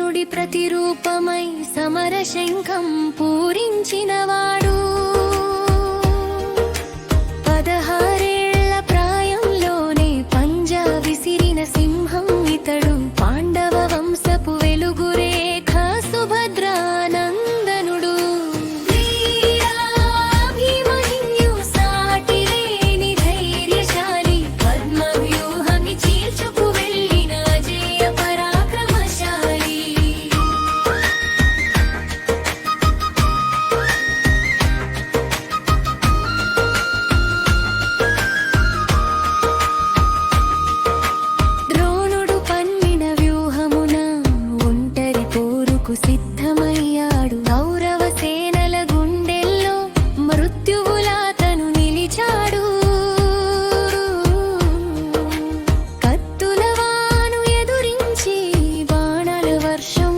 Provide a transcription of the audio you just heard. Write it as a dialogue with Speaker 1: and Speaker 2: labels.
Speaker 1: అర్జునుడి ప్రతిరూపమై సమరశంఖం పూరించినవాడు. 16 ప్రాయంలోనే పంజా విసిరిన సింహం ఇతడు. పాండవ వంశపు వెలుగు రేఖ సుభద్రానందనుడు. వీరాభిమన్యు సాటిలేని ధైర్యశాలి, పద్మవ్యూహమి చీల్చుకు వెళ్ళిన అజేయ పరాక్రమశాలి. ద్రోణుడు పన్నిన వ్యూహమున ఒంటరి పోరుకు సిద్ధమయ్యాడు. కౌరవ సేనల గుండెల్లో మృత్యువులా తను నిలిచాడు. కత్తుల వాను ఎదురించి బాణాల వర్షం